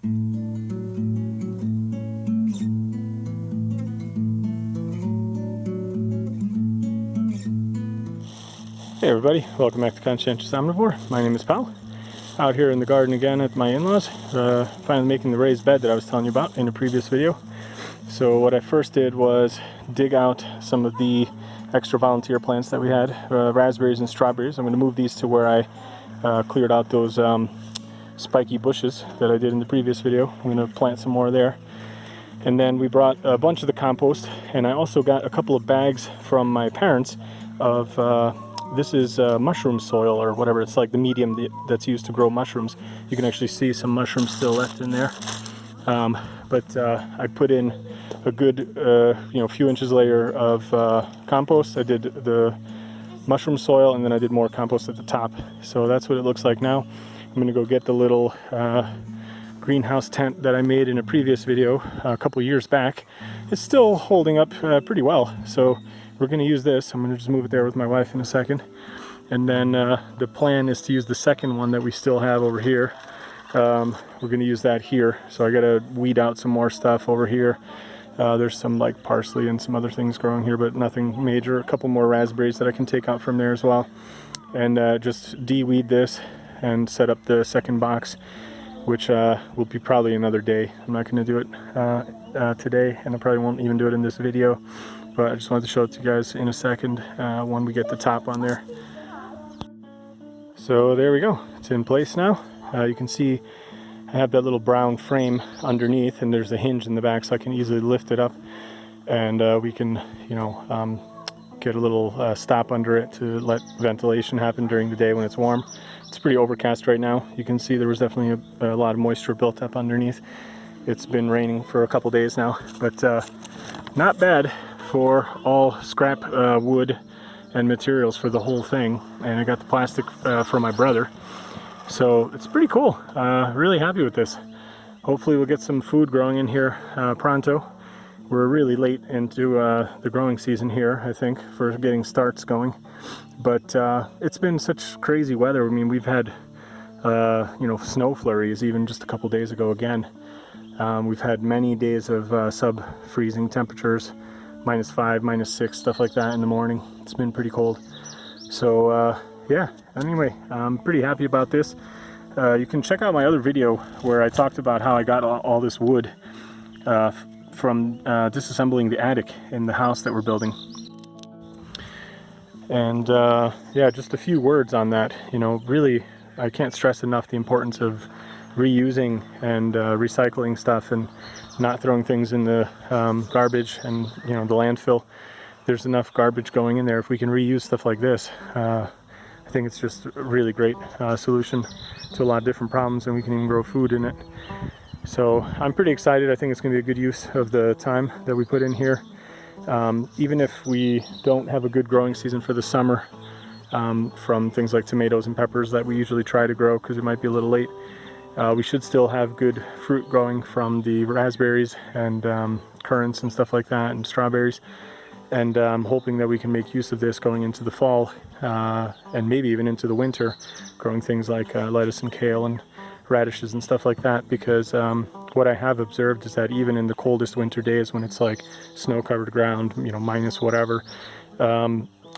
Hey everybody, welcome back to Conscientious Omnivore. My name is Pal. Out here in the garden again at my in-laws, finally making the raised bed that I was telling you about in a previous video. So what I first did was dig out some of the extra volunteer plants that we had, raspberries and strawberries. I'm going to move these to where I cleared out those spiky bushes that I did in the previous video. I'm going to plant some more there. And then we brought a bunch of the compost, and I also got a couple of bags from my parents of this is mushroom soil or whatever. It's like the medium that's used to grow mushrooms. You can actually see some mushrooms still left in there. But I put in a good, few inches layer of compost. I did the mushroom soil, and then I did more compost at the top. So that's what it looks like now. I'm gonna go get the little greenhouse tent that I made in a previous video a couple years back. It's still holding up pretty well. So we're going to use this. I'm going to just move it there with my wife in a second. And then the plan is to use the second one that we still have over here. We're going to use that here. So I got to weed out some more stuff over here. There's some like parsley and some other things growing here, but nothing major. A couple more raspberries that I can take out from there as well. And just de-weed this and set up the second box, which will be probably another day. I'm not going to do it today, and I probably won't even do it in this video. But I just wanted to show it to you guys in a second when we get the top on there. So there we go. It's in place now. You can see I have that little brown frame underneath, and there's a hinge in the back, so I can easily lift it up, and we can, get a little stop under it to let ventilation happen during the day when it's warm. It's pretty overcast right now. You can see there was definitely a lot of moisture built up underneath. It's been raining for a couple days now, but not bad for all scrap wood and materials for the whole thing. And I got the plastic from my brother, so it's pretty cool. Really happy with this. Hopefully we'll get some food growing in here pronto. We're really late into the growing season here, I think, for getting starts going. But it's been such crazy weather. I mean, we've had snow flurries even just a couple days ago again. We've had many days of sub-freezing temperatures, -5, -6, stuff like that in the morning. It's been pretty cold. So yeah, anyway, I'm pretty happy about this. You can check out my other video where I talked about how I got all this wood from disassembling the attic in the house that we're building. And yeah, just a few words on that. Really, I can't stress enough the importance of reusing and recycling stuff and not throwing things in the garbage and the landfill. There's enough garbage going in there. If we can reuse stuff like this, I think it's just a really great solution to a lot of different problems, and we can even grow food in it. So I'm pretty excited. I think it's going to be a good use of the time that we put in here. Even if we don't have a good growing season for the summer from things like tomatoes and peppers that we usually try to grow because it might be a little late, we should still have good fruit growing from the raspberries and currants and stuff like that, and strawberries. And I'm hoping that we can make use of this going into the fall and maybe even into the winter, growing things like lettuce and kale and radishes and stuff like that, because what I have observed is that even in the coldest winter days when it's like snow-covered ground, minus whatever,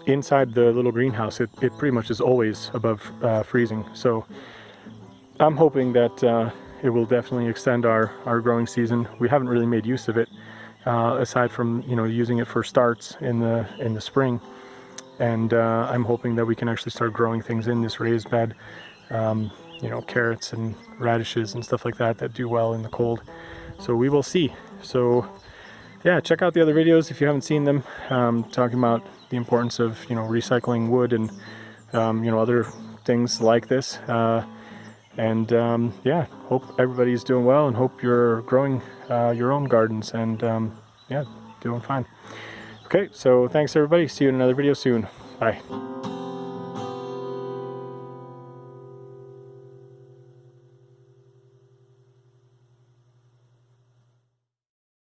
inside the little greenhouse, it pretty much is always above freezing. So I'm hoping that it will definitely extend our growing season. We haven't really made use of it aside from using it for starts in the spring, and I'm hoping that we can actually start growing things in this raised bed. Carrots and radishes and stuff like that do well in the cold. So we will see. So yeah, check out the other videos if you haven't seen them, talking about the importance of recycling wood and other things like this. Yeah, hope everybody's doing well, and hope you're growing your own gardens and yeah, doing fine. Okay, so thanks everybody. See you in another video soon. Bye.